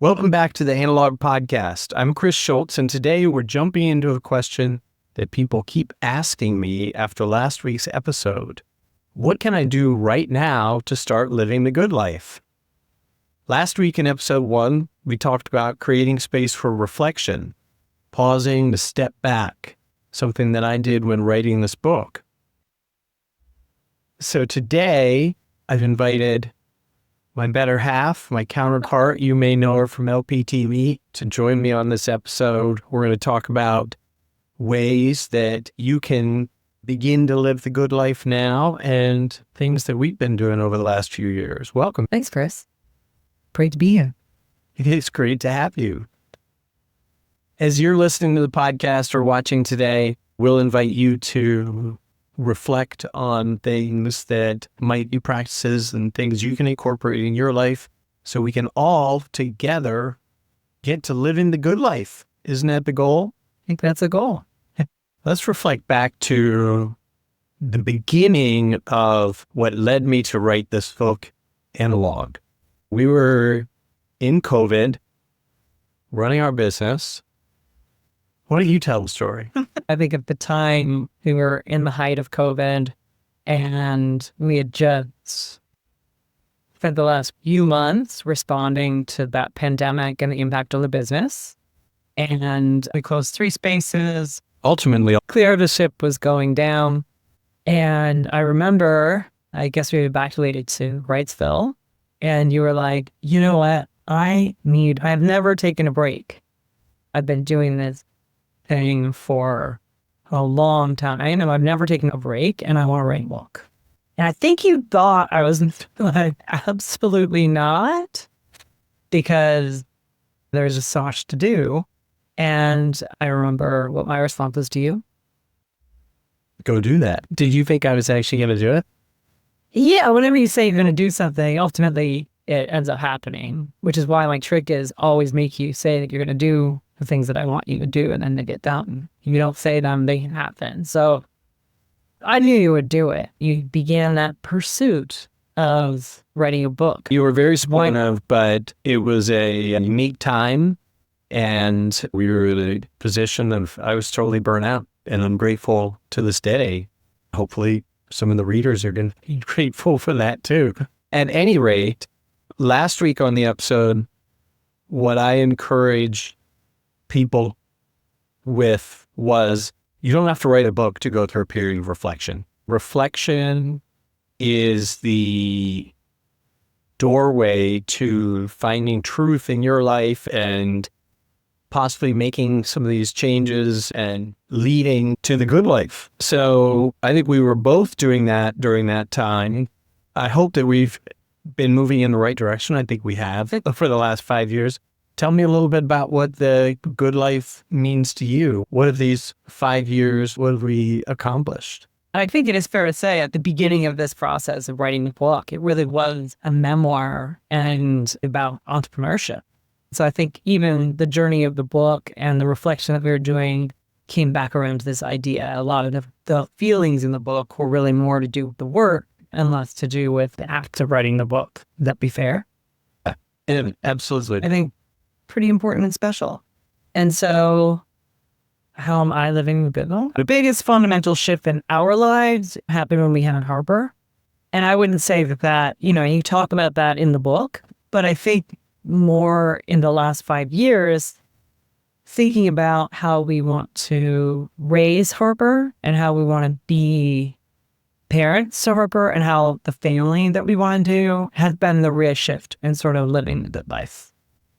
Welcome back to the Analog Podcast. I'm Chris Schultz, and today we're jumping into a question that people keep asking me after last week's episode. What can I do right now to start living the good life? Last week in episode 1, we talked about creating space for reflection, pausing to step back, something that I did when writing this book. So today, I've invited my better half, my counterpart, you may know her from LPTV, to join me on this episode. We're going to talk about ways that you can begin to live the good life now and things that we've been doing over the last few years. Welcome. Thanks, Chris. Great to be here. It is great to have you. As you're listening to the podcast or watching today, we'll invite you to reflect on things that might be practices and things you can incorporate in your life so we can all together get to living the good life. Isn't that the goal? I think that's a goal. Let's reflect back to the beginning of what led me to write this book, Analog. We were in COVID, running our business. Why don't you tell the story? I think at the time we were in the height of COVID and we had just spent the last few months responding to that pandemic and the impact on the business. And we closed 3 spaces. Ultimately, Clear the ship was going down. And I remember, I guess we evacuated to Wrightsville. And you were like, you know what? I've never taken a break. I've been doing this thing for a long time. I know I've never taken a break and I want to write a book. And I think you thought I was like, absolutely not, because there's just so much to do. And I remember what my response was to you. go do that. Did you think I was actually going to do it? Yeah, whenever you say you're going to do something, ultimately it ends up happening, which is why my trick is always make you say that you're going to do the things that I want you to do, and then they get done. You don't say them, they happen. So I knew you would do it. You began that pursuit of writing a book. You were very supportive, but it was a unique time, and we were in a position of I was totally burnt out, and I'm grateful to this day. Hopefully some of the readers are going to be grateful for that too. At any rate, last week on the episode, what I encouraged people with was you don't have to write a book to go through a period of reflection. Reflection is the doorway to finding truth in your life and possibly making some of these changes and leading to the good life. So I think we were both doing that during that time. I hope that we've been moving in the right direction. I think we have for the last 5 years. Tell me a little bit about what the good life means to you. What have these 5 years, what have we accomplished? I think it is fair to say at the beginning of this process of writing the book, it really was a memoir and about entrepreneurship. So I think even the journey of the book and the reflection that we were doing came back around to this idea. A lot of the feelings in the book were really more to do with the work and less to do with the act of writing the book. Would that be fair? Absolutely. I think pretty important and special. And so how am I living the good life? The biggest fundamental shift in our lives happened when we had Harper. And I wouldn't say that, you talk about that in the book, but I think more in the last 5 years, thinking about how we want to raise Harper and how we want to be parents to Harper and how the family that we want to do has been the real shift in sort of living the good life.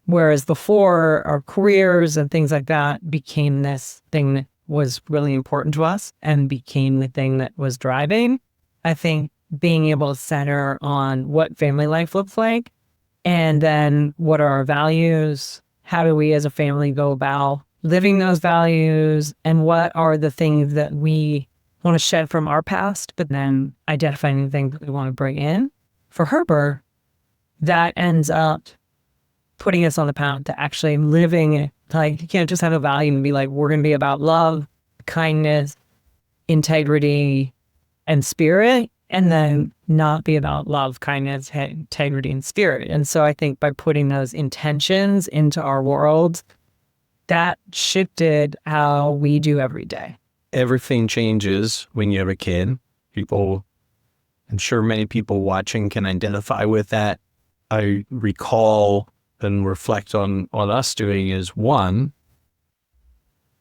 Whereas before, our careers and things like that became this thing that was really important to us and became the thing that was driving. I think being able to center on what family life looks like, and then what are our values, how do we as a family go about living those values, and what are the things that we want to shed from our past, but then identifying the things that we want to bring in. For Harper, that ends up putting us on the path to actually living it. Like, you can't just have a value and be like, we're going to be about love, kindness, integrity, and spirit. and then not be about love, kindness, integrity, and spirit. And so I think by putting those intentions into our world, that shifted how we do every day. Everything changes when you have a kid. I'm sure many people watching can identify with that. I recall and reflect on us doing is, one,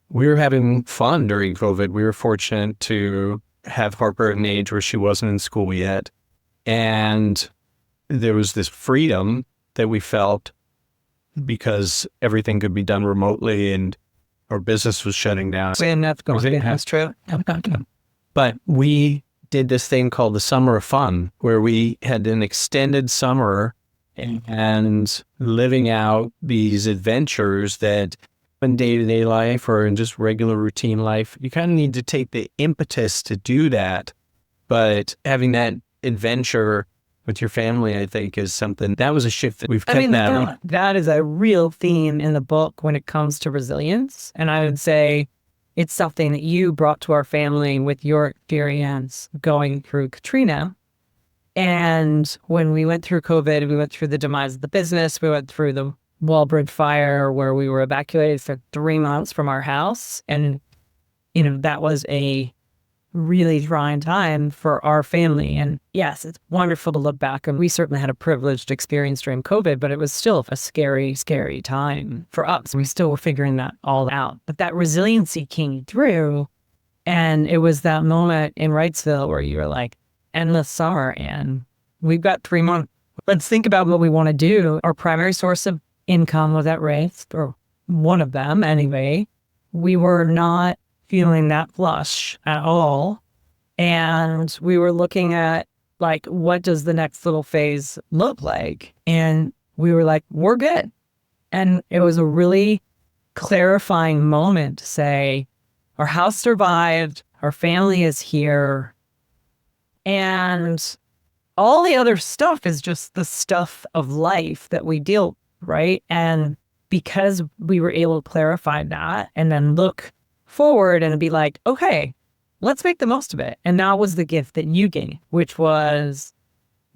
we were having fun during COVID. We were fortunate to have Harper at an age where she wasn't in school yet. And there was this freedom that we felt because everything could be done remotely and our business was shutting down. That's true. But we did this thing called the Summer of Fun, where we had an extended summer and living out these adventures that in day-to-day life or in just regular routine life, you kind of need to take the impetus to do that. But having that adventure with your family, I think, is something that was a shift that we've kept that is a real theme in the book when it comes to resilience. And I would say it's something that you brought to our family with your experience going through Katrina. And when we went through COVID, we went through the demise of the business, we went through the Wallbridge fire where we were evacuated for 3 months from our house. And, that was a really trying time for our family. And yes, it's wonderful to look back. And we certainly had a privileged experience during COVID, but it was still a scary, scary time for us. We still were figuring that all out. But that resiliency came through. And it was that moment in Wrightsville where you were like, endless summer, and we've got 3 months. Let's think about what we want to do. Our primary source of income was at risk, or one of them anyway. We were not feeling that flush at all. And we were looking at, like, what does the next little phase look like? And we were like, we're good. And it was a really clarifying moment to say, our house survived, our family is here, and all the other stuff is just the stuff of life that we deal with, right? And because we were able to clarify that and then look forward and be like, okay, let's make the most of it. And that was the gift that you gave, which was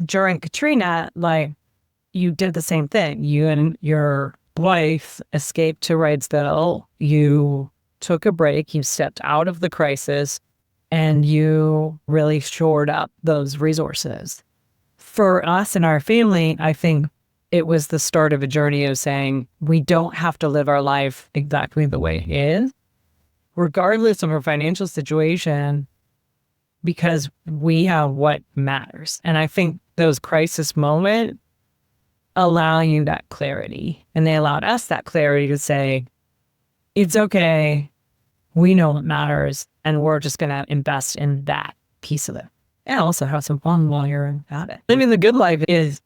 during Katrina, like, you did the same thing. You and your wife escaped to Wrightsville. You took a break. You stepped out of the crisis and you really shored up those resources. For us and our family, I think it was the start of a journey of saying, we don't have to live our life exactly the way it is, regardless of our financial situation, because we have what matters. And I think those crisis moments allow you that clarity. And they allowed us that clarity to say, it's okay. We know what matters. And we're just going to invest in that piece of it. And also have some fun while you're at it. Living the good life is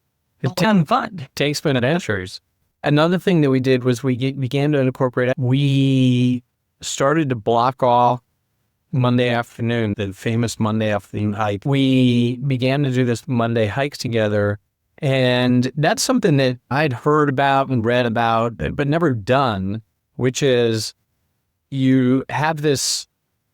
fun. It takes fun adventures. Another thing that we did was we began to incorporate, we started to block off Monday afternoon, the famous Monday afternoon hike. We began to do this Monday hike together. And that's something that I'd heard about and read about, but never done, which is you have this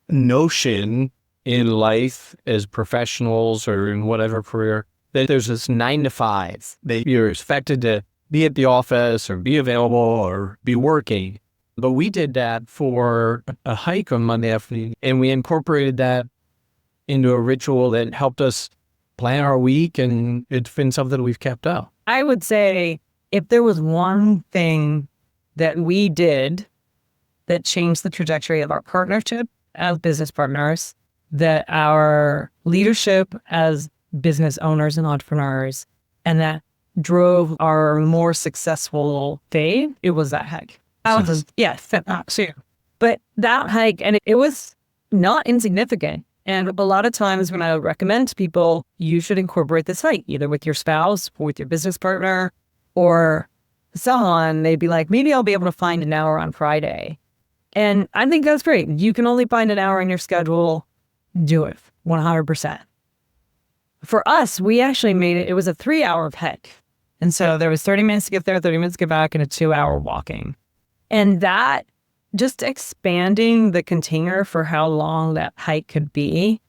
notion in life as professionals or in whatever career that there's this 9 to 5 that you're expected to be at the office or be available or be working. But we did that for a hike on Monday afternoon, and we incorporated that into a ritual that helped us plan our week, and it's been something that we've kept up. I would say if there was one thing that we did that changed the trajectory of our partnership as business partners, that our leadership as business owners and entrepreneurs, and that drove our more successful day, it was that hike. But that hike, and it was not insignificant. And a lot of times when I would recommend to people, you should incorporate this hike, either with your spouse or with your business partner or someone, they'd be like, maybe I'll be able to find an hour on Friday. And I think that's great. You can only find an hour in your schedule. Do it 100%. For us, we actually made it was a 3-hour hike. And so there was 30 minutes to get there, 30 minutes to get back, and a 2-hour walking. And that, just expanding the container for how long that hike could be,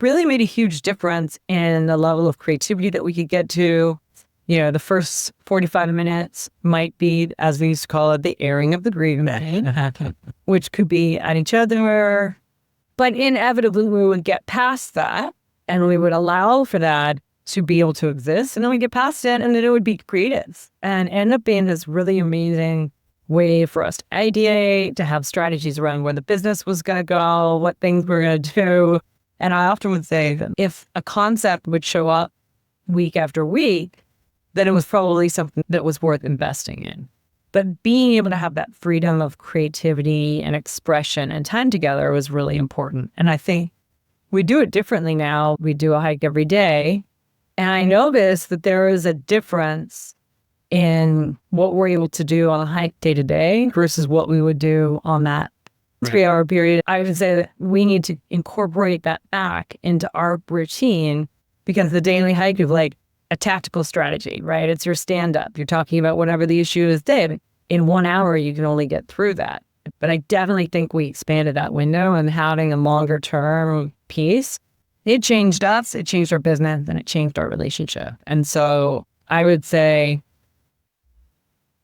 really made a huge difference in the level of creativity that we could get to. You know, the first 45 minutes might be, as we used to call it, the airing of the grievance, which could be at each other. But inevitably, we would get past that and we would allow for that to be able to exist. And then we get past it and then it would be creative and end up being this really amazing way for us to ideate, to have strategies around where the business was going to go, what things we're going to do. And I often would say that if a concept would show up week after week, then it was probably something that was worth investing in. But being able to have that freedom of creativity and expression and time together was really important. And I think we do it differently now. We do a hike every day. And I noticed that there is a difference in what we're able to do on a hike day to day versus what we would do on that 3-hour period. I would say that we need to incorporate that back into our routine because the daily hike is like a tactical strategy, right? It's your stand-up. You're talking about whatever the issue is there. In 1 hour, you can only get through that. But I definitely think we expanded that window and having a longer term piece, it changed us, it changed our business, and it changed our relationship. And so I would say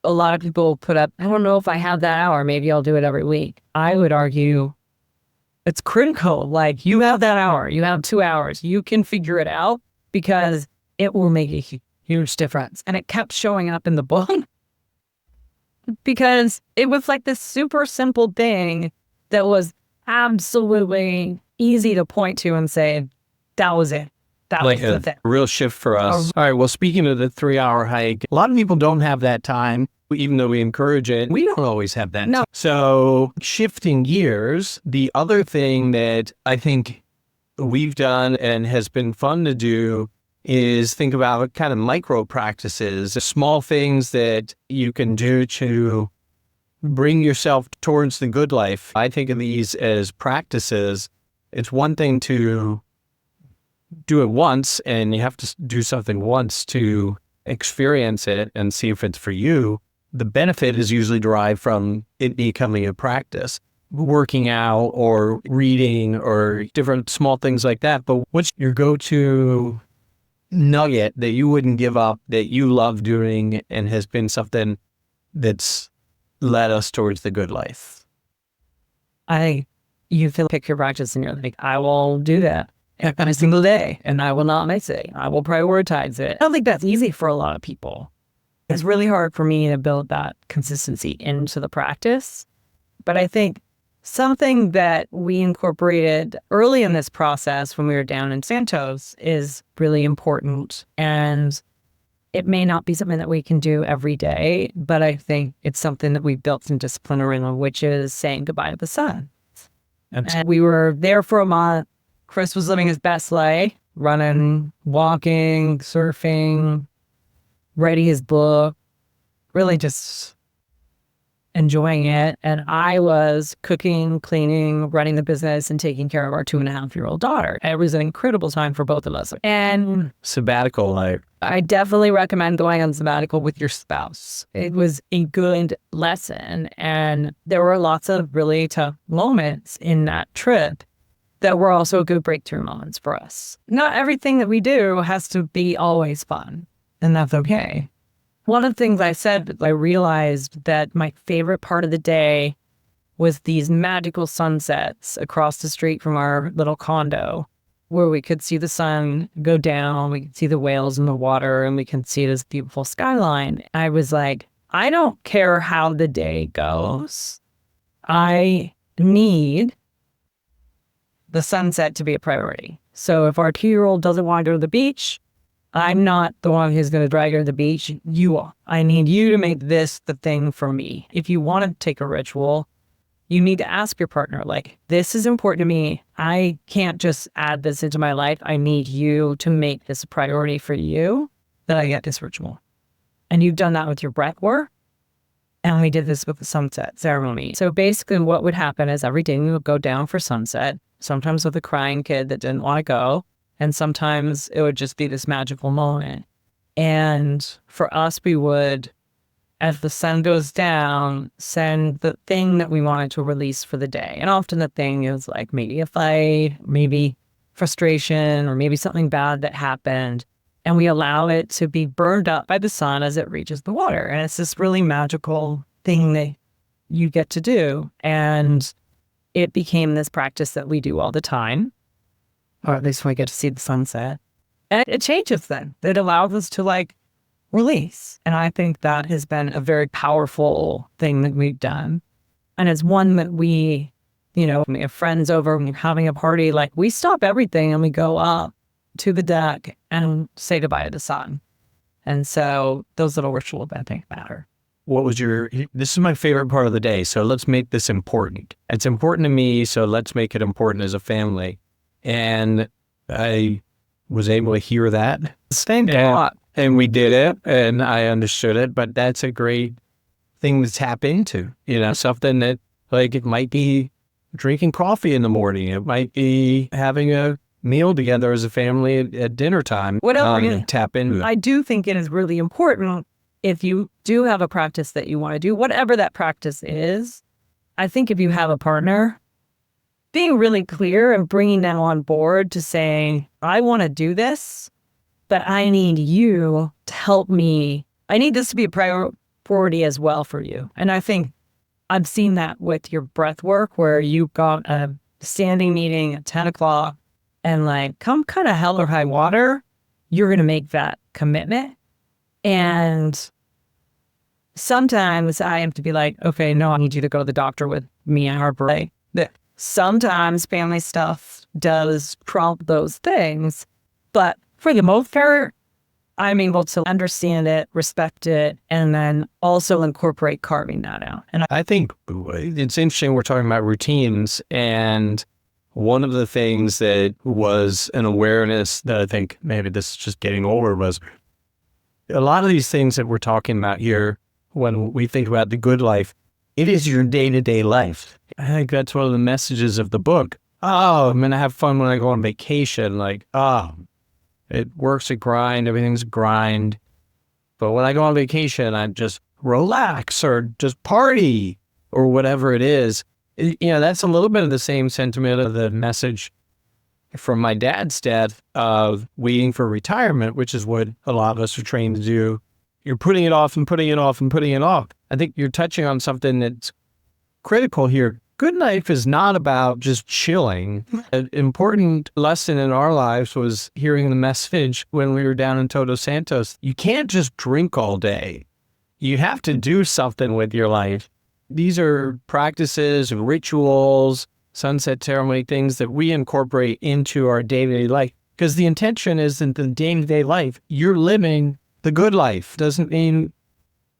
a lot of people put up, I don't know if I have that hour, maybe I'll do it every week. I would argue it's critical. Like you have that hour, you have 2 hours, you can figure it out because it will make a huge difference. And it kept showing up in the book because it was like this super simple thing that was absolutely easy to point to and say, that was it. That like was the thing. A real shift for us. All right. Well, speaking of the 3-hour hike, a lot of people don't have that time, even though we encourage it. We don't always have that time. So shifting gears, the other thing that I think we've done and has been fun to do is think about kind of micro practices, small things that you can do to bring yourself towards the good life. I think of these as practices. It's one thing to do it once, and you have to do something once to experience it and see if it's for you. The benefit is usually derived from it becoming a practice, working out or reading or different small things like that. But what's your go-to nugget that you wouldn't give up, that you love doing and has been something that's led us towards the good life? You can pick your practice and you're like, I will do that every single day and I will not miss it. I will prioritize it. I don't think that's easy for a lot of people. It's really hard for me to build that consistency into the practice. But I think something that we incorporated early in this process when we were down in Santos is really important. And it may not be something that we can do every day, but I think it's something that we built some discipline around, which is saying goodbye to the sun. And we were there for a month. Chris was living his best life, running, walking, surfing, writing his book, really just enjoying it. And I was cooking, cleaning, running the business, and taking care of our 2.5-year-old daughter. It was an incredible time for both of us. And sabbatical life. I definitely recommend going on sabbatical with your spouse. It was a good lesson. And there were lots of really tough moments in that trip that were also good breakthrough moments for us. Not everything that we do has to be always fun, and that's okay. One of the things I said, I realized that my favorite part of the day was these magical sunsets across the street from our little condo, where we could see the sun go down, we could see the whales in the water, and we can see this beautiful skyline. I was like, I don't care how the day goes. I need the sunset to be a priority. So if our 2-year-old doesn't want to go to the beach, I'm not the one who's going to drag her to the beach. You are. I need you to make this the thing for me. If you want to take a ritual, you need to ask your partner, like, this is important to me. I can't just add this into my life. I need you to make this a priority for you, that I get this ritual. And you've done that with your breath work. And we did this with the sunset ceremony. So basically what would happen is every day we would go down for sunset, sometimes with a crying kid that didn't want to go. And sometimes it would just be this magical moment. And for us, we would, as the sun goes down, send the thing that we wanted to release for the day. And often the thing is like maybe a fight, maybe frustration or maybe something bad that happened, and we allow it to be burned up by the sun as it reaches the water. And it's this really magical thing that you get to do. And it became this practice that we do all the time, or at least when we get to see the sunset. And it changes then. It allows us to like release. And I think that has been a very powerful thing that we've done. And it's one that we, when we have friends over, when we're having a party, like we stop everything and we go up to the deck and say goodbye to the sun. And so those little rituals, I think, matter. This is my favorite part of the day, so let's make this important. It's important to me, so let's make it important as a family. And I was able to hear that. Thank God. And we did it, and I understood it, but that's a great thing to tap into, something that, like, it might be drinking coffee in the morning. It might be having a meal together as a family at dinner time. Whatever. Tap into that. I do think it is really important if you do have a practice that you want to do, whatever that practice is. I think if you have a partner, being really clear and bringing them on board to saying, I want to do this, but I need you to help me. I need this to be a priority as well for you. And I think I've seen that with your breath work, where you've got a standing meeting at 10 o'clock and like, come kind of hell or high water, you're going to make that commitment. And sometimes I have to be like, okay, no, I need you to go to the doctor with me and Harper. Sometimes family stuff does prompt those things, but for the most part, I'm able to understand it, respect it, and then also incorporate carving that out. And I think it's interesting we're talking about routines, and one of the things that was an awareness that I think maybe this is just getting older was a lot of these things that we're talking about here, when we think about the good life, it is your day-to-day life. I think that's one of the messages of the book. Oh, I'm going to have fun when I go on vacation. Like, it works a grind, everything's a grind. But when I go on vacation, I just relax or just party or whatever it is. That's a little bit of the same sentiment of the message from my dad's death of waiting for retirement, which is what a lot of us are trained to do. You're putting it off and putting it off and putting it off. I think you're touching on something that's critical here. Good life is not about just chilling. An important lesson in our lives was hearing the message when we were down in Todos Santos. You can't just drink all day. You have to do something with your life. These are practices and rituals, sunset ceremony, things that we incorporate into our day-to-day life. Because the intention is in the day-to-day life, you're living the good life. Doesn't mean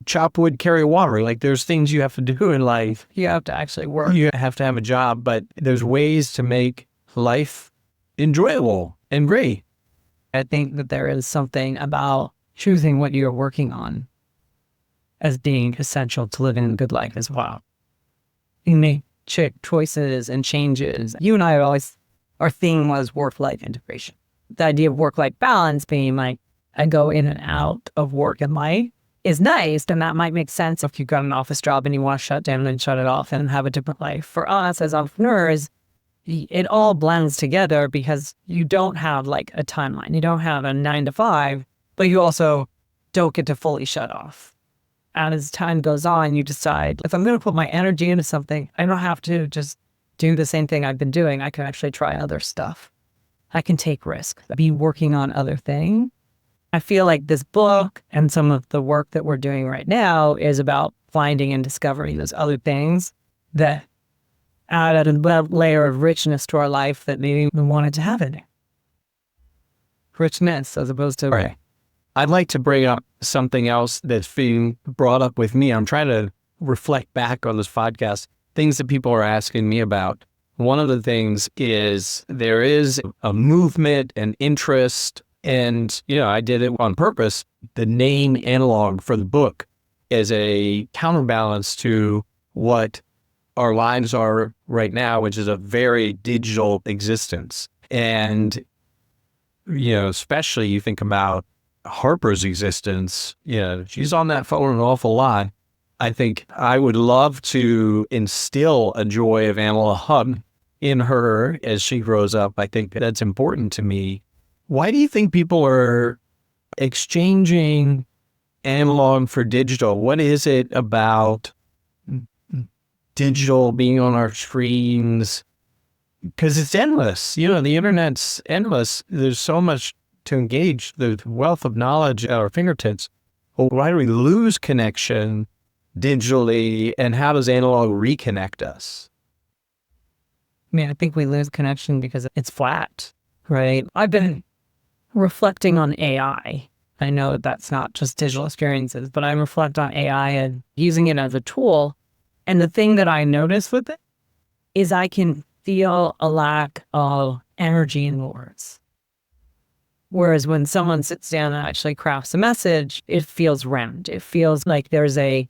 chop wood, carry water. Like, there's things you have to do in life. you have to actually work. You have to have a job, but there's ways to make life enjoyable and great. I think that there is something about choosing what you're working on as being essential to living a good life as well. You make choices and changes. You and I our theme was work-life integration. The idea of work-life balance being like, I go in and out of work and life is nice. And that might make sense if you've got an office job and you want to shut down and shut it off and have a different life. For us as entrepreneurs, it all blends together because you don't have like a timeline. You don't have a 9 to 5, but you also don't get to fully shut off. And as time goes on, you decide, if I'm going to put my energy into something, I don't have to just do the same thing I've been doing. I can actually try other stuff. I can take risks, be working on other things. I feel like this book and some of the work that we're doing right now is about finding and discovering those other things that add a layer of richness to our life that maybe we wanted to have in it. Richness as opposed to... Right. I'd like to bring up something else that's being brought up with me. I'm trying to reflect back on this podcast, things that people are asking me about. One of the things is there is a movement and interest, and, I did it on purpose. The name analog for the book is a counterbalance to what our lives are right now, which is a very digital existence. And, especially you think about Harper's existence, she's on that phone an awful lot. I think I would love to instill a joy of analog in her as she grows up. I think that's important to me. Why do you think people are exchanging analog for digital? What is it about digital being on our screens? Because it's endless. The internet's endless. There's so much to engage, the wealth of knowledge at our fingertips. Well, why do we lose connection digitally, and how does analog reconnect us? I mean, I think we lose connection because it's flat, right? I've been reflecting on AI. I know that's not just digital experiences, but I reflect on AI and using it as a tool. And the thing that I notice with it is I can feel a lack of energy in words. Whereas when someone sits down and actually crafts a message, it feels round. It feels like there's a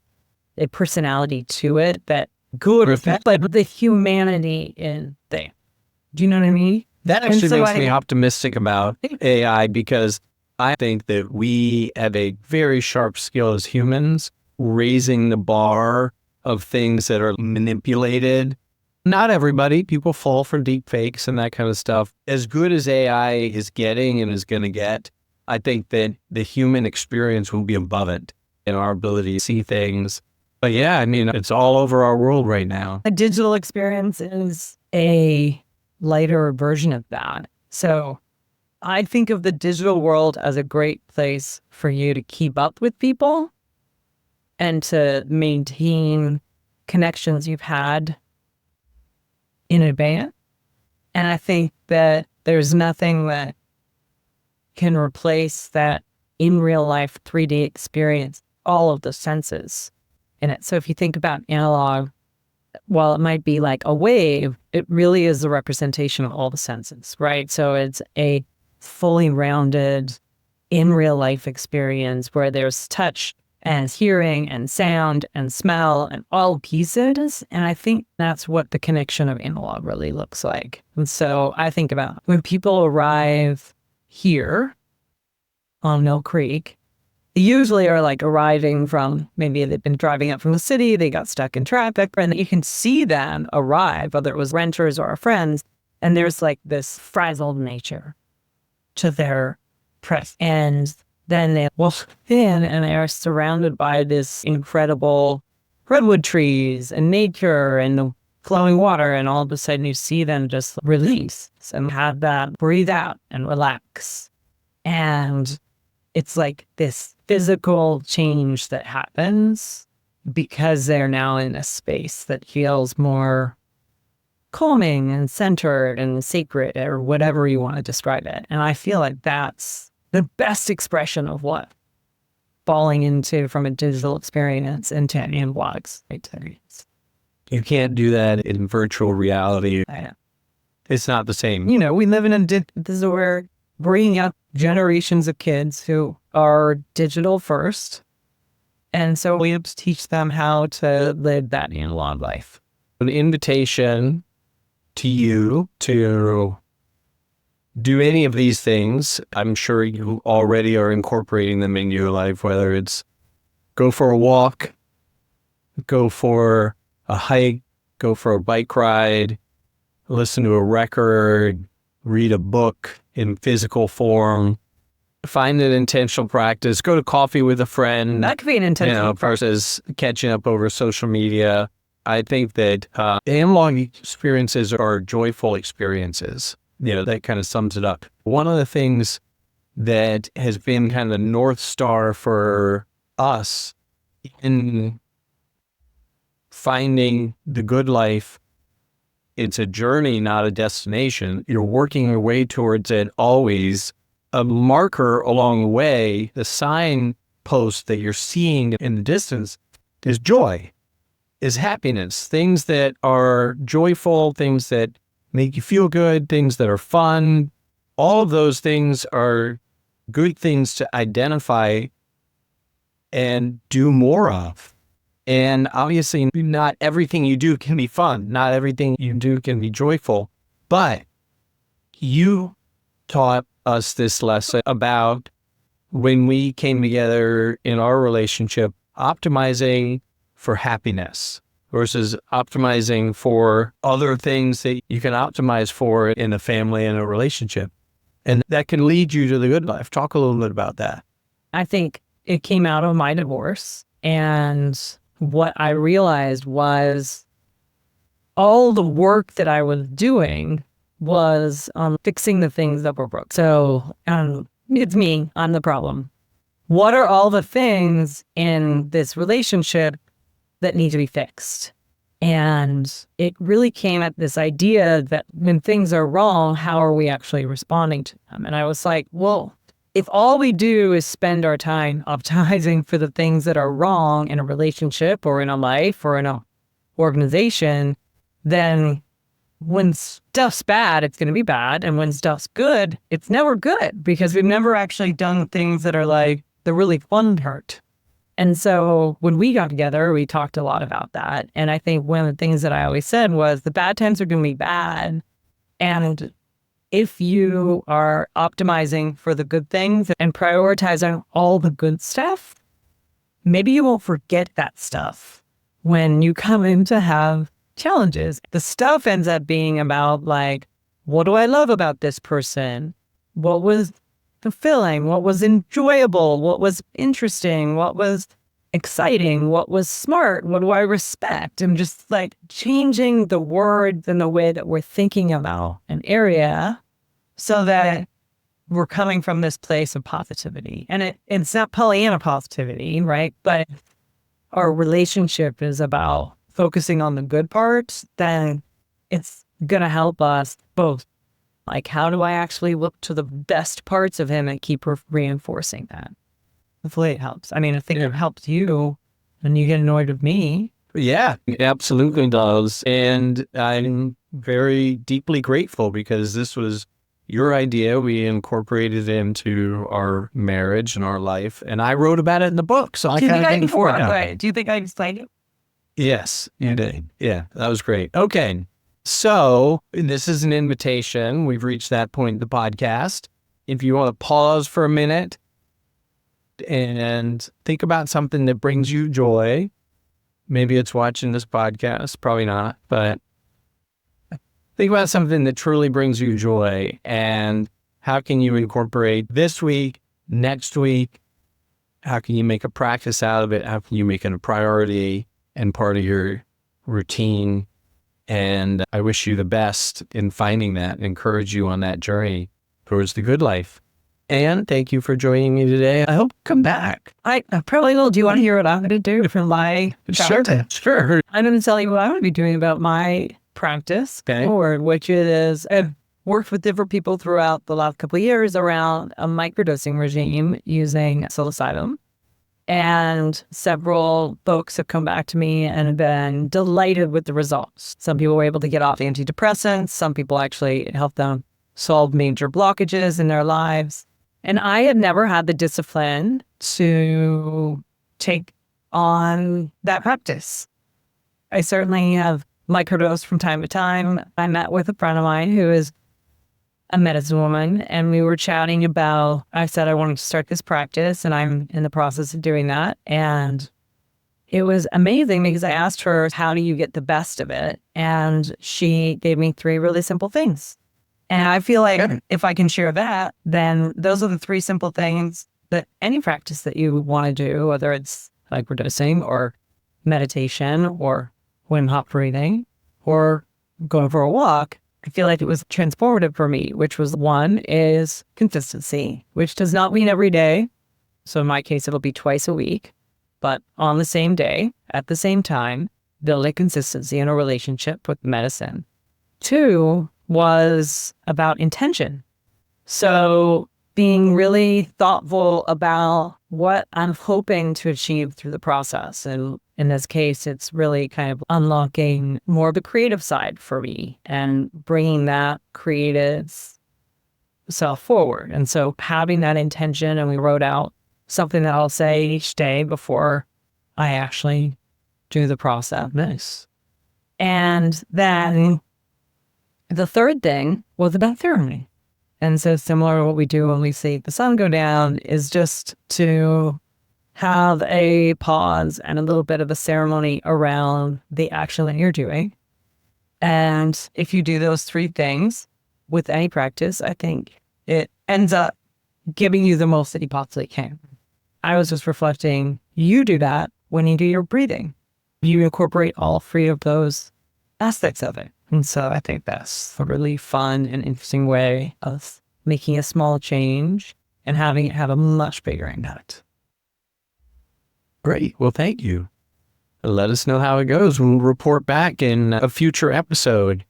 personality to it that good or bad, but the humanity in there. Do you know what I mean? That actually makes me optimistic about AI, because I think that we have a very sharp skill as humans, raising the bar of things that are manipulated. Not everybody. People fall for deep fakes and that kind of stuff. As good as AI is getting and is going to get, I think that the human experience will be above it in our ability to see things. But yeah, I mean, it's all over our world right now. A digital experience is a lighter version of that. So I think of the digital world as a great place for you to keep up with people and to maintain connections you've had in advance. And I think that there's nothing that can replace that in real life 3D experience, all of the senses in it. So if you think about analog, while it might be like a wave, it really is a representation of all the senses, right? So it's a fully rounded in real life experience where there's touch and hearing and sound and smell and all pieces. And I think that's what the connection of analog really looks like. And so I think about when people arrive here on Mill Creek, they usually are like arriving from, maybe they've been driving up from the city, they got stuck in traffic, and you can see them arrive, whether it was renters or friends, and there's like this frazzled nature to their press. And then they walk in and they are surrounded by this incredible redwood trees and nature and the flowing water. And all of a sudden you see them just release and have that breathe out and relax. And it's like this physical change that happens because they're now in a space that feels more calming and centered and sacred, or whatever you want to describe it. And I feel like that's the best expression of what falling into from a digital experience into an analog experience. You can't do that in virtual reality. It's not the same. You know, we live in this is where we're bringing up generations of kids who are digital first. And so we have to teach them how to live that analog life. An invitation to you to do any of these things. I'm sure you already are incorporating them in your life, whether it's go for a walk, go for a hike, go for a bike ride, listen to a record, read a book in physical form, find an intentional practice, go to coffee with a friend. That could be an intentional versus catching up over social media. I think that analog experiences are joyful experiences. That kind of sums it up. One of the things that has been kind of the North Star for us in finding the good life, it's a journey, not a destination. You're working your way towards it always. A marker along the way, the signpost that you're seeing in the distance is joy, is happiness, things that are joyful, things that make you feel good, things that are fun. All of those things are good things to identify and do more of. And obviously, not everything you do can be fun. Not everything you do can be joyful. But you taught us this lesson about when we came together in our relationship, optimizing for happiness, versus optimizing for other things that you can optimize for in a family and a relationship. And that can lead you to the good life. Talk a little bit about that. I think it came out of my divorce. And what I realized was all the work that I was doing was fixing the things that were broke. So it's me. I'm the problem. What are all the things in this relationship that need to be fixed? And it really came at this idea that when things are wrong, how are we actually responding to them? And I was like, well, if all we do is spend our time optimizing for the things that are wrong in a relationship or in a life or in an organization, then when stuff's bad, it's going to be bad. And when stuff's good, it's never good because we've never actually done things that are like the really fun part. And so when we got together, we talked a lot about that. And I think one of the things that I always said was the bad times are going to be bad. And if you are optimizing for the good things and prioritizing all the good stuff, maybe you won't forget that stuff when you come in to have challenges. The stuff ends up being about like, what do I love about this person? What was fulfilling? What was enjoyable? What was interesting? What was exciting? What was smart? What do I respect? And just like changing the words and the way that we're thinking about an area so that we're coming from this place of positivity. And it's not Pollyanna positivity, right? But our relationship is about focusing on the good parts, then it's going to help us both. Like, how do I actually look to the best parts of him and keep reinforcing that? Hopefully it helps. I mean, I think it helps you when you get annoyed with me. Yeah, it absolutely does. And I'm very deeply grateful because this was your idea. We incorporated it into our marriage and our life. And I wrote about it in the book. So I kind of think for it. Do you think I explained it? Yes, you did. Yeah, that was great. Okay. So this is an invitation. We've reached that point in the podcast. If you want to pause for a minute and think about something that brings you joy, maybe it's watching this podcast, probably not, but think about something that truly brings you joy and how can you incorporate this week, next week? How can you make a practice out of it? How can you make it a priority and part of your routine? And I wish you the best in finding that, and encourage you on that journey towards the good life. And thank you for joining me today. I hope you come back. I probably will. Do you want to hear what I'm going to do for my practice? Sure. I'm going to tell you what I'm going to be doing about my practice forward, which is I've worked with different people throughout the last couple of years around a microdosing regime using psilocybin. And several folks have come back to me and have been delighted with the results. Some people were able to get off antidepressants. Some people actually helped them solve major blockages in their lives. And I had never had the discipline to take on that practice. I certainly have microdosed from time to time. I met with a friend of mine who is a medicine woman, and we were chatting about, I said I wanted to start this practice, and I'm in the process of doing that. And it was amazing because I asked her, how do you get the best of it? And she gave me 3 really simple things. And I feel like if I can share that, then those are the 3 simple things that any practice that you want to do, whether it's microdosing or meditation or Wim Hof breathing or going for a walk, I feel like it was transformative for me, which was 1 is consistency, which does not mean every day. So in my case, it'll be twice a week, but on the same day, at the same time, building consistency in a relationship with medicine. 2 was about intention. So being really thoughtful about what I'm hoping to achieve through the process. And in this case, it's really kind of unlocking more of the creative side for me and bringing that creative self forward. And so having that intention, and we wrote out something that I'll say each day before I actually do the process. Nice. And then the 3rd thing was about ceremony. And so similar to what we do when we see the sun go down is just to have a pause and a little bit of a ceremony around the action that you're doing. And if you do those three things with any practice, I think it ends up giving you the most that you possibly can. I was just reflecting, you do that when you do your breathing. You incorporate all three of those aspects of it. And so I think that's a really fun and interesting way of making a small change and having it have a much bigger impact. Great. Well, thank you. Let us know how it goes. We'll report back in a future episode.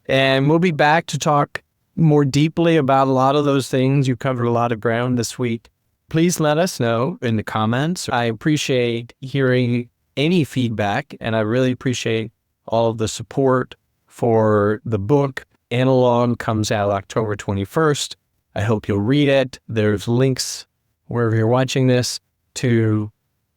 And we'll be back to talk more deeply about a lot of those things. You covered a lot of ground this week. Please let us know in the comments. I appreciate hearing any feedback, and I really appreciate all of the support for the book. Analog comes out October 21st. I hope you'll read it. There's links wherever you're watching this to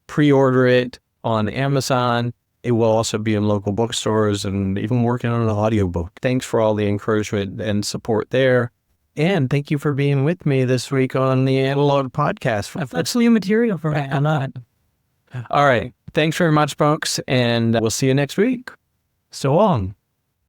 pre-order it on Amazon. It will also be in local bookstores and even working on an audiobook. Thanks for all the encouragement and support there. And thank you for being with me this week on the Analog Podcast. That's new material for me. I'm not. All right. Thanks very much, folks. And we'll see you next week. So long.